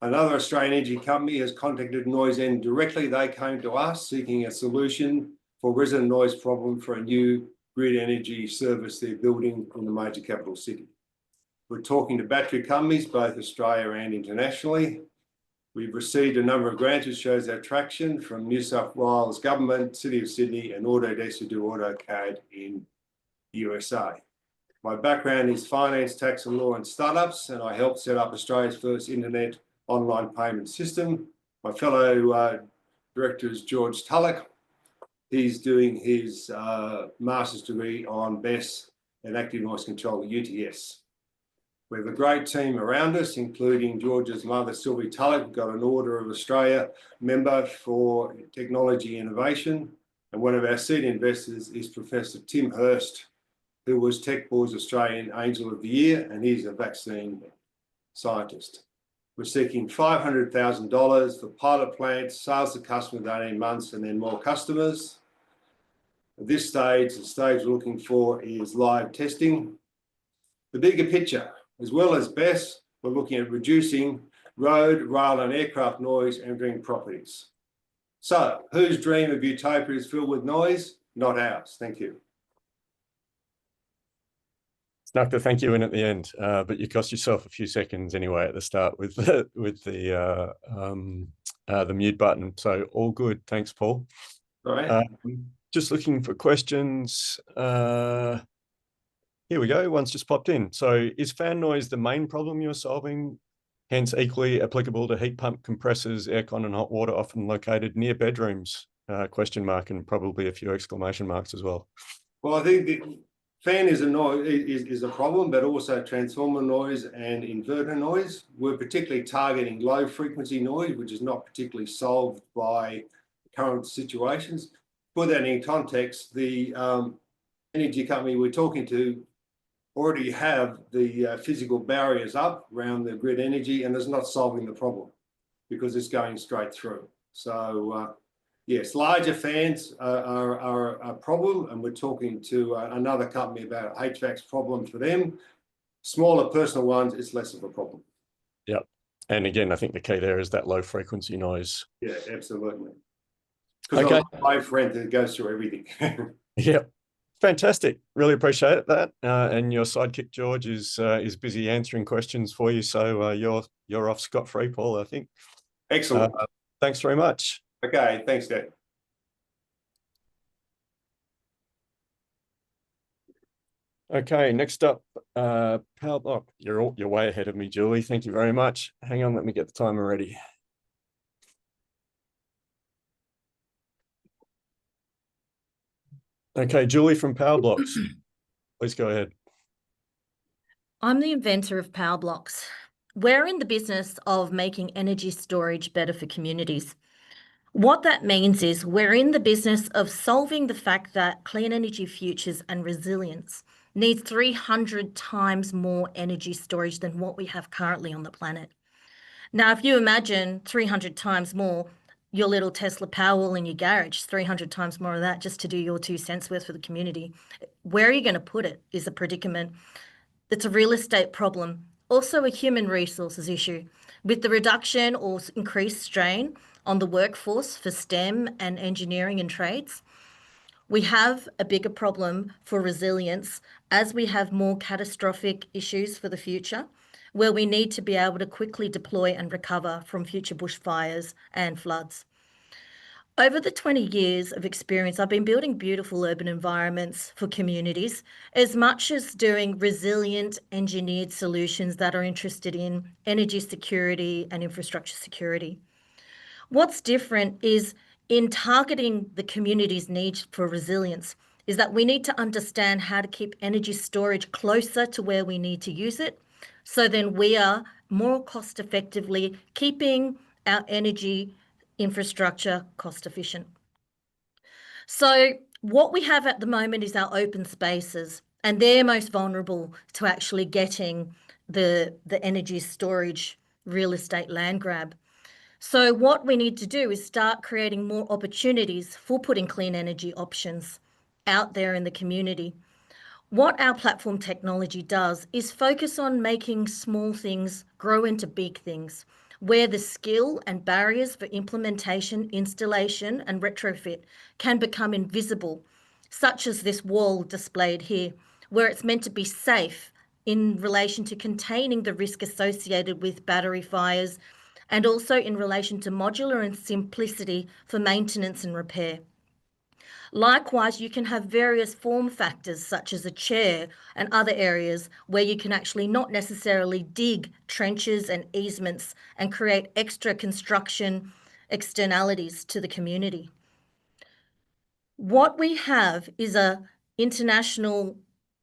Another Australian energy company has contacted Noise End directly. They came to us seeking a solution for resident noise problem for a new grid energy service they're building in the major capital city. We're talking to battery companies, both Australia and internationally. We've received a number of grants which shows our traction from New South Wales Government, City of Sydney, and Autodesk, who do AutoCAD in the USA. My background is finance, tax and law and startups, and I helped set up Australia's first internet online payment system. My fellow director is George Tulloch. He's doing his master's degree on BESS and active noise control at UTS. We have a great team around us, including George's mother, Sylvie Tulloch. We've got an Order of Australia member for technology innovation. And one of our seed investors is Professor Tim Hurst, who was Tech Board's Australian Angel of the Year, and he's a vaccine scientist. We're seeking $500,000 for pilot plants, sales to customers in 18 months, and then more customers. At this stage, the stage we're looking for is live testing. The bigger picture, as well as BESS, we're looking at reducing road, rail and aircraft noise entering properties. So, whose dream of utopia is filled with noise? Not ours. Thank you. Snuck the thank you in at the end, but you cost yourself a few seconds anyway at the start with the mute button. So all good. Thanks, Paul. All right. Just looking for questions. Here we go. One's just popped in. So is fan noise the main problem you're solving hence equally applicable to heat pump compressors, aircon and hot water, often located near bedrooms, question mark, and probably a few exclamation marks as well. Well, I think the fan is a problem, but also transformer noise and inverter noise. We're particularly targeting low frequency noise, which is not particularly solved by current situations. Put that in context, the energy company we're talking to already have the physical barriers up around the grid energy, and it's not solving the problem because it's going straight through. So yes, larger fans are a problem, and we're talking to another company about HVAC's problem for them. Smaller personal ones, it's less of a problem. Yep. And again, I think the key there is that low frequency noise. Yeah, absolutely. Because okay. I've rent that goes through everything. Yep. Fantastic. Really appreciate that. And your sidekick George is busy answering questions for you, so you're off scot-free, Paul, I think. Excellent. Thanks very much. Okay, thanks, Dad. Okay, next up, power block. You're way ahead of me, Julie. Thank you very much. Hang on, let me get the timer ready. Okay, Julie from Power Blocks, please go ahead. I'm the inventor of Power Blocks. We're in the business of making energy storage better for communities. What that means is we're in the business of solving the fact that clean energy futures and resilience needs 300 times more energy storage than what we have currently on the planet. Now, if you imagine 300 times more, your little Tesla Powerwall in your garage, 300 times more of that just to do your 2 cents worth for the community, where are you going to put it is a predicament. It's a real estate problem, also a human resources issue. With the reduction or increased strain on the workforce for STEM and engineering and trades, we have a bigger problem for resilience as we have more catastrophic issues for the future, where we need to be able to quickly deploy and recover from future bushfires and floods. Over the 20 years of experience, I've been building beautiful urban environments for communities, as much as doing resilient engineered solutions that are interested in energy security and infrastructure security. What's different is in targeting the community's needs for resilience is that we need to understand how to keep energy storage closer to where we need to use it. So then we are more cost effectively keeping our energy infrastructure cost efficient. So what we have at the moment is our open spaces, and they're most vulnerable to actually getting the energy storage real estate land grab. So what we need to do is start creating more opportunities for putting clean energy options out there in the community. What our platform technology does is focus on making small things grow into big things, where the skill and barriers for implementation, installation, and retrofit can become invisible, such as this wall displayed here, where it's meant to be safe in relation to containing the risk associated with battery fires, and also in relation to modular and simplicity for maintenance and repair. Likewise, you can have various form factors such as a chair and other areas where you can actually not necessarily dig trenches and easements and create extra construction externalities to the community. What we have is a international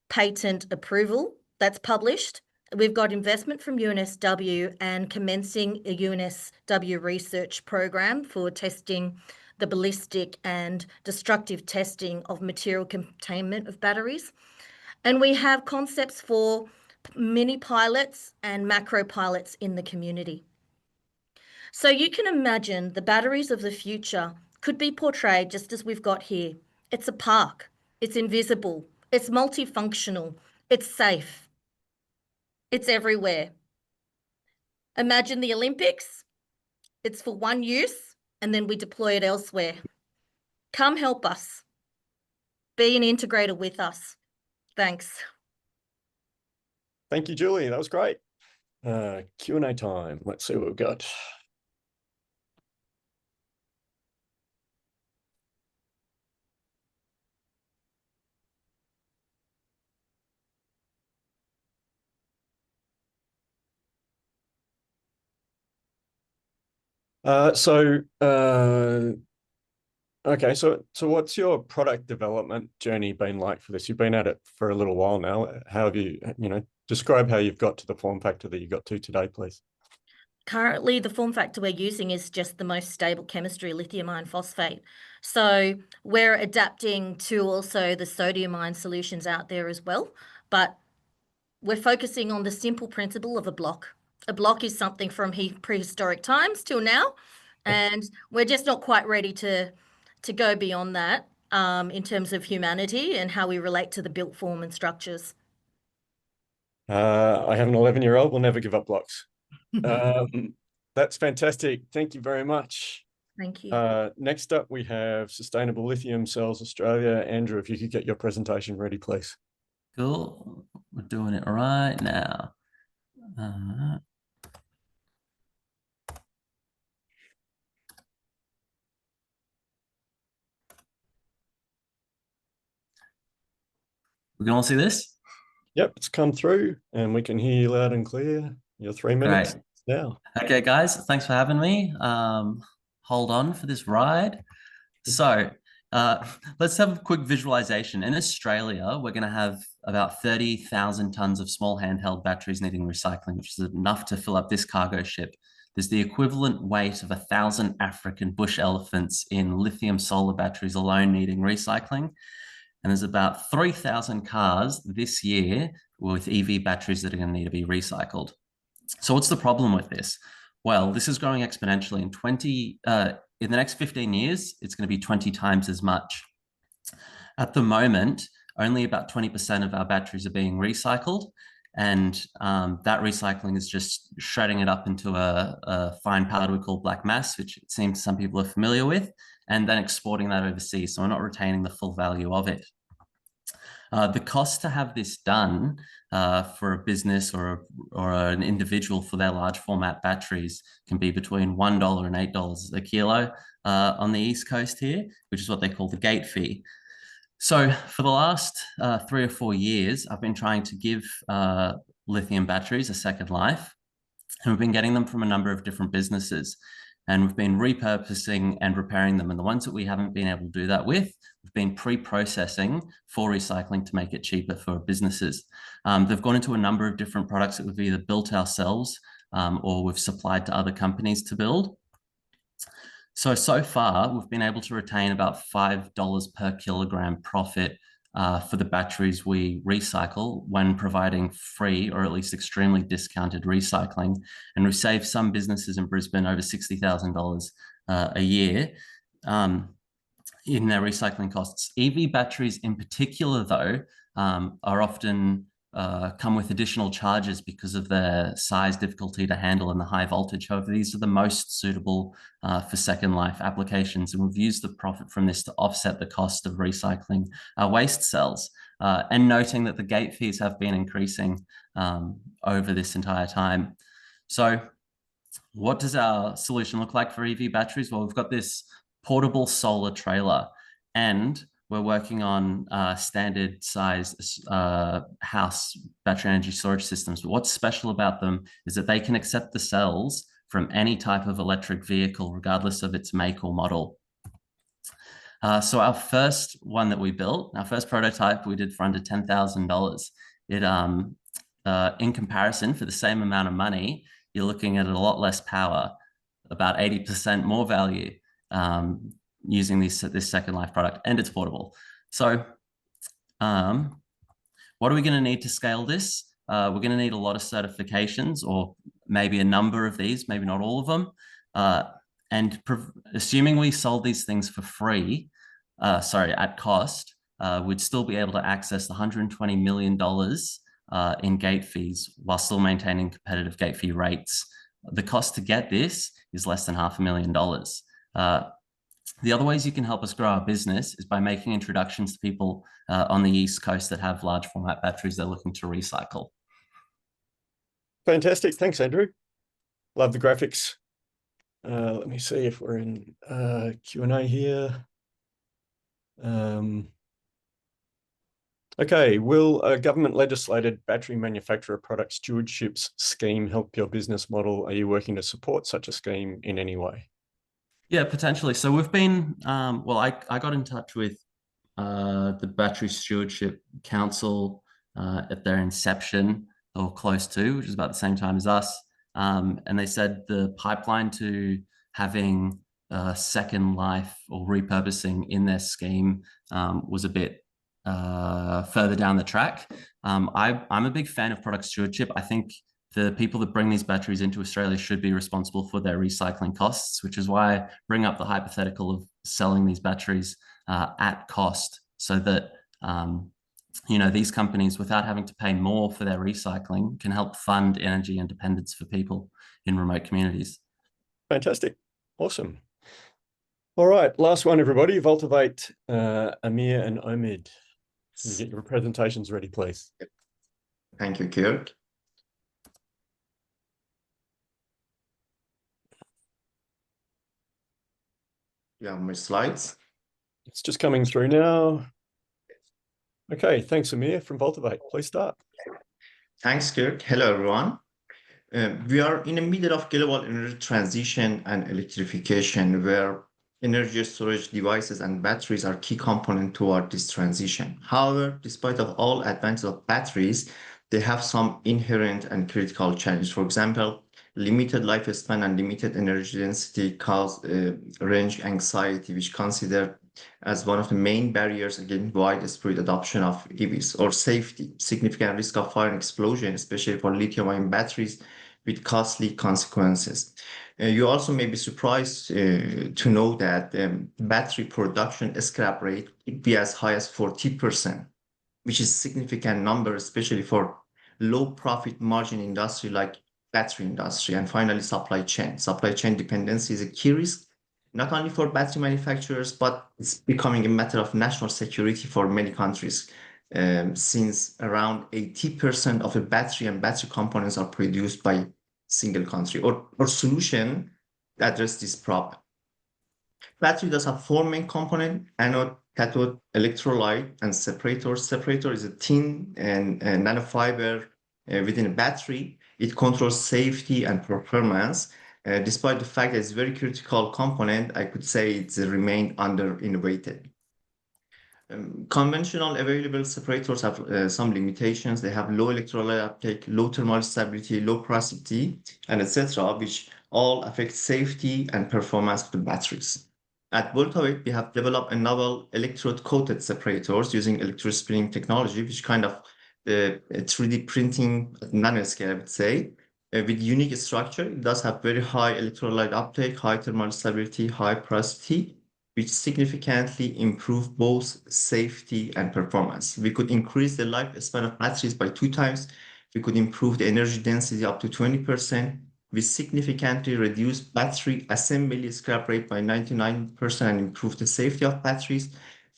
patent approval that's published. We've got investment from UNSW and commencing a UNSW research program for testing the ballistic and destructive testing of material containment of batteries. And we have concepts for mini pilots and macro pilots in the community. So you can imagine the batteries of the future could be portrayed just as we've got here. It's a park, it's invisible, it's multifunctional, it's safe. It's everywhere. Imagine the Olympics. It's for one use, and then we deploy it elsewhere. Come help us. Be an integrator with us. Thanks. Thank you, Julie. That was great. Q&A time. Let's see what we've got. Okay, so what's your product development journey been like for this? You've been at it for a little while now. How have you, describe how you've got to the form factor that you got to today, please. Currently, the form factor we're using is just the most stable chemistry, lithium iron phosphate. So we're adapting to also the sodium ion solutions out there as well. But we're focusing on the simple principle of a block. A block is something from prehistoric times till now, and we're just not quite ready to go beyond that in terms of humanity and how we relate to the built form and structures. I have an 11-year-old. We'll never give up blocks. That's fantastic. Thank you very much. Thank you. Next up, we have Sustainable Lithium Cells Australia. Andrew, if you could get your presentation ready, please. Cool. We're doing it right now. We can all see this? Yep, it's come through and we can hear you loud and clear. Your 3 minutes now. Okay, guys, thanks for having me. Hold on for this ride. So let's have a quick visualization. In Australia, we're going to have about 30,000 tons of small handheld batteries needing recycling, which is enough to fill up this cargo ship. There's the equivalent weight of 1,000 African bush elephants in lithium solar batteries alone needing recycling. And there's about 3,000 cars this year with EV batteries that are going to need to be recycled. So what's the problem with this? Well, this is growing exponentially. In the next 15 years, it's going to be 20 times as much. At the moment, only about 20% of our batteries are being recycled. And that recycling is just shredding it up into a fine powder we call black mass, which it seems some people are familiar with, and then exporting that overseas. So we're not retaining the full value of it. The cost to have this done for a business or an individual for their large format batteries can be between $1 and $8 a kilo on the East Coast here, which is what they call the gate fee. So for the last 3 or 4 years, I've been trying to give lithium batteries a second life, and we've been getting them from a number of different businesses. And we've been repurposing and repairing them. And the ones that we haven't been able to do that with, we've been pre-processing for recycling to make it cheaper for businesses. They've gone into a number of different products that we've either built ourselves or we've supplied to other companies to build. So far, we've been able to retain about $5 per kilogram profit for the batteries we recycle when providing free or at least extremely discounted recycling. And we've saved some businesses in Brisbane over $60,000 a year in their recycling costs. EV batteries in particular, though, are often come with additional charges because of their size, difficulty to handle, and the high voltage. However, these are the most suitable for second life applications, and we've used the profit from this to offset the cost of recycling waste cells. And noting that the gate fees have been increasing over this entire time. So what does our solution look like for EV batteries? Well, we've got this portable solar trailer, and we're working on standard size house battery energy storage systems. But what's special about them is that they can accept the cells from any type of electric vehicle, regardless of its make or model. So our first one that we built, our first prototype, we did for under $10,000. It, in comparison, for the same amount of money, you're looking at a lot less power, about 80% more value using this second life product, and it's portable. So what are we going to need to scale this? We're going to need a lot of certifications, or maybe a number of these, maybe not all of them. And assuming we sold these things for free, at cost, we'd still be able to access the $120 million in gate fees while still maintaining competitive gate fee rates. The cost to get this is less than $500,000. The other ways you can help us grow our business is by making introductions to people on the East Coast that have large format batteries they're looking to recycle. Fantastic. Thanks, Andrew. Love the graphics. Let me see if we're in Q&A here. Okay, will a government legislated battery manufacturer product stewardships scheme help your business model? Are you working to support such a scheme in any way? Yeah, potentially. So we've been, well, I got in touch with the Battery Stewardship Council at their inception, or close to, which is about the same time as us. And they said the pipeline to having second life or repurposing in their scheme was a bit further down the track. I'm a big fan of product stewardship. I think the people that bring these batteries into Australia should be responsible for their recycling costs, which is why I bring up the hypothetical of selling these batteries at cost, so that these companies, without having to pay more for their recycling, can help fund energy independence for people in remote communities. Fantastic. Awesome. All right, last one, everybody. Voltivate, Amir and Omid. Can you get your presentations ready, please? Thank you, Kirk. You have my slides? It's just coming through now. Okay, thanks, Amir from Voltivate. Please start. Thanks, Kirk. Hello, everyone. We are in the middle of global energy transition and electrification, where energy storage devices and batteries are key components toward this transition. However, despite of all advantages of batteries, they have some inherent and critical challenges. For example, limited lifespan and limited energy density cause range anxiety, which considered as one of the main barriers against widespread adoption of EVs, or safety, significant risk of fire and explosion, especially for lithium-ion batteries, with costly consequences. You also may be surprised to know that battery production scrap rate could be as high as 40%, which is a significant number, especially for low profit margin industry like battery industry. And finally, supply chain. Supply chain dependency is a key risk, not only for battery manufacturers, but it's becoming a matter of national security for many countries, since around 80% of the battery and battery components are produced by single country, or solution that address this problem. Battery does have four main components: anode, cathode, electrolyte, and separator. Separator is a thin and nanofiber within a battery. It controls safety and performance. Despite the fact that it's a very critical component, I could say it's remained under-innovated. Conventional available separators have some limitations. They have low electrolyte uptake, low thermal stability, low porosity, and etc., which all affect safety and performance of the batteries. At Voltavate, we have developed a novel electrode-coated separators using electrospinning technology, which kind of 3D printing at nanoscale, I would say, with unique structure. It does have very high electrolyte uptake, high thermal stability, high porosity, which significantly improve both safety and performance. We could increase the lifespan of batteries by 2 times. We could improve the energy density up to 20%. We significantly reduce battery assembly scrap rate by 99% and improve the safety of batteries.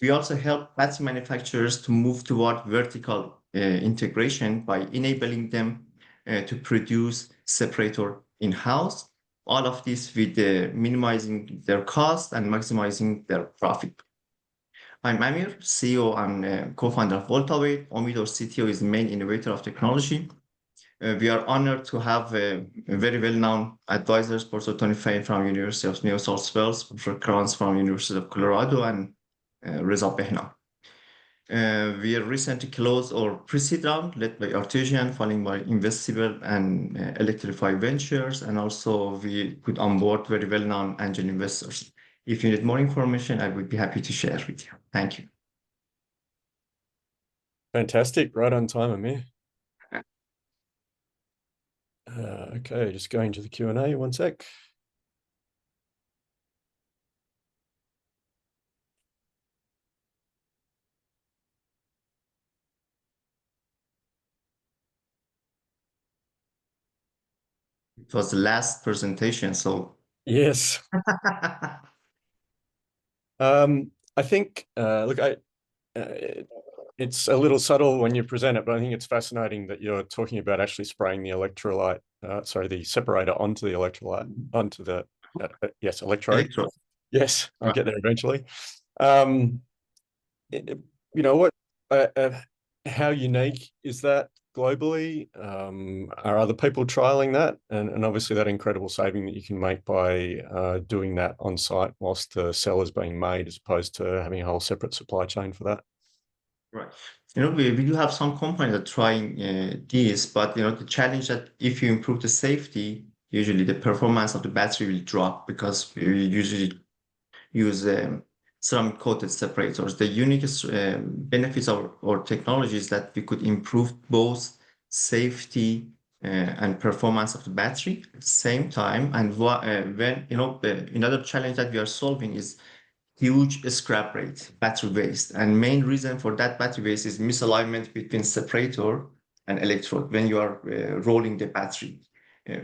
We also help battery manufacturers to move toward vertical integration by enabling them to produce separator in-house. All of this with minimizing their cost and maximizing their profit. I'm Amir, CEO and co-founder of Voltavate. Omid, our CTO, is the main innovator of technology. We are honored to have very well-known advisors, Professor Tony Fain from University of New South Wales, Professor Kranz from University of Colorado, and Reza Behna. We recently closed our pre-seed round, led by Artesian, followed by Investible and Electrify Ventures, and also we could onboard very well-known angel investors. If you need more information, I would be happy to share with you. Thank you. Fantastic, right on time, Amir. Okay, just going to the Q&A, one sec. It was the last presentation, so. Yes. I think, look, it's a little subtle when you present it, but I think it's fascinating that you're talking about actually spraying the electrolyte, the separator onto the electrolyte, onto the, yes, electrode. Yes, I'll get there eventually. You know what, how unique is that globally? Are other people trialing that? And obviously that incredible saving that you can make by doing that on site whilst the cell is being made, as opposed to having a whole separate supply chain for that. Right. We do have some companies that are trying this, but the challenge that if you improve the safety, usually the performance of the battery will drop, because we usually use ceramic coated separators. The unique benefits of our technology is that we could improve both safety and performance of the battery at the same time. And when another challenge that we are solving is huge scrap rate, battery waste. And main reason for that battery waste is misalignment between separator and electrode when you are rolling the battery.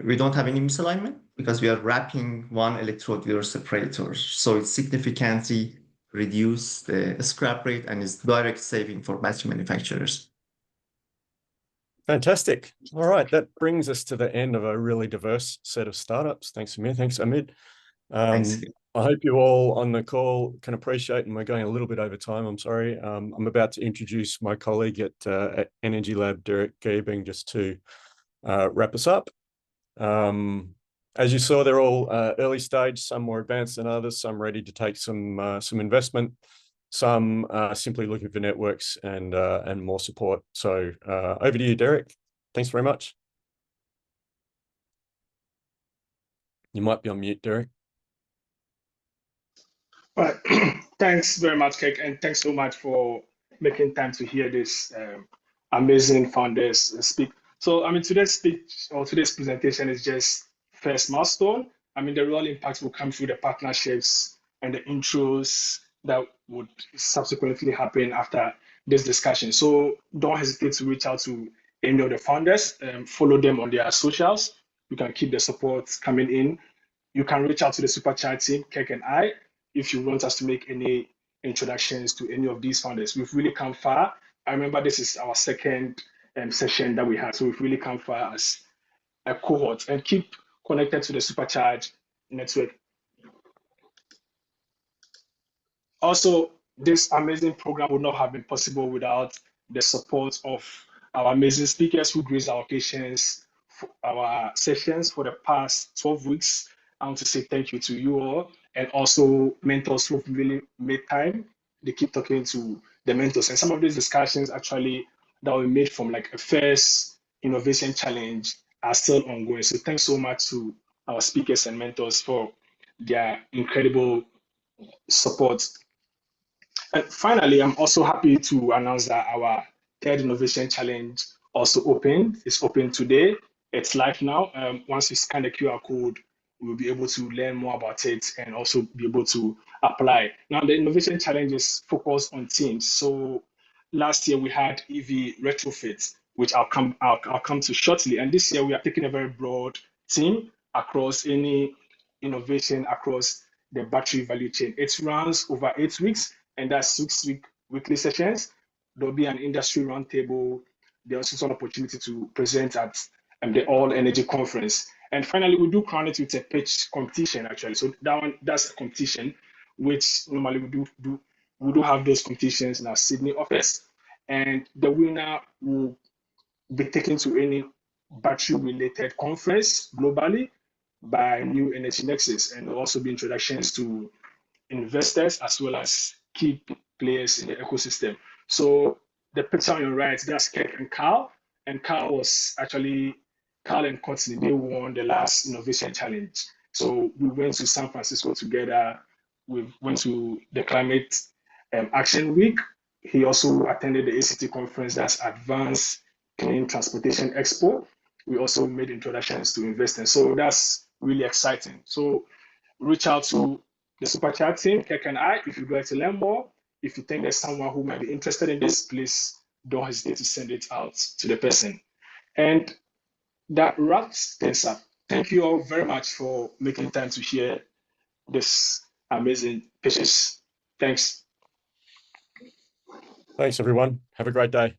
We don't have any misalignment because we are wrapping one electrode with our separator. So it significantly reduces the scrap rate and is direct saving for battery manufacturers. Fantastic. All right, that brings us to the end of a really diverse set of startups. Thanks, Amir. Thanks, Amit. Thanks. I hope you all on the call can appreciate, and we're going a little bit over time, I'm sorry. I'm about to introduce my colleague at Energy Lab, Derek Giebing, just to wrap us up. As you saw, they're all early stage, some more advanced than others, some ready to take some investment, some simply looking for networks and more support. So over to you, Derek. Thanks very much. You might be on mute, Derek. All right. Thanks very much, Kek, and thanks so much for making time to hear this amazing founders speak. So, I mean, today's speech or today's presentation is just first milestone. I mean, the real impact will come through the partnerships and the intros that would subsequently happen after this discussion. So don't hesitate to reach out to any of the founders, follow them on their socials. You can keep the support coming in. You can reach out to the Supercharge team, Kek and I, if you want us to make any introductions to any of these founders. We've really come far. I remember this is our second session that we had, so we've really come far as a cohort, and keep connected to the Supercharge network. Also, this amazing program would not have been possible without the support of our amazing speakers who graced our occasions, our sessions for the past 12 weeks. I want to say thank you to you all, and also mentors who've really made time. They keep talking to the mentors, and some of these discussions actually that were made from like a first innovation challenge are still ongoing. So thanks so much to our speakers and mentors for their incredible support. And finally, I'm also happy to announce that our third innovation challenge also opened. It's open today. It's live now. Once you scan the QR code, we'll be able to learn more about it and also be able to apply. Now, the innovation challenge is focused on teams. So last year we had EV retrofits, which I'll come to shortly. And this year we are taking a very broad team across any innovation across the battery value chain. It runs over 8 weeks, and that's 6-week weekly sessions. There'll be an industry roundtable. There's also an opportunity to present at the All Energy Conference. And finally, we do crown it with a pitch competition, actually. So that's a competition, which normally we do have those competitions in our Sydney office. And the winner will be taken to any battery-related conference globally by New Energy Nexus, and also be introductions to investors as well as key players in the ecosystem. So the picture on your right, that's Kek and Carl. And Carl and Courtney, they won the last innovation challenge. So we went to San Francisco together. We went to the Climate Action Week. He also attended the ACT conference, that's Advanced Clean Transportation Expo. We also made introductions to investors. So that's really exciting. So reach out to the Supercharge team, Kek and I, if you'd like to learn more. If you think there's someone who might be interested in this, please don't hesitate to send it out to the person. And that wraps things up. Thank you all very much for making time to hear this amazing pitches. Thanks. Thanks, everyone. Have a great day.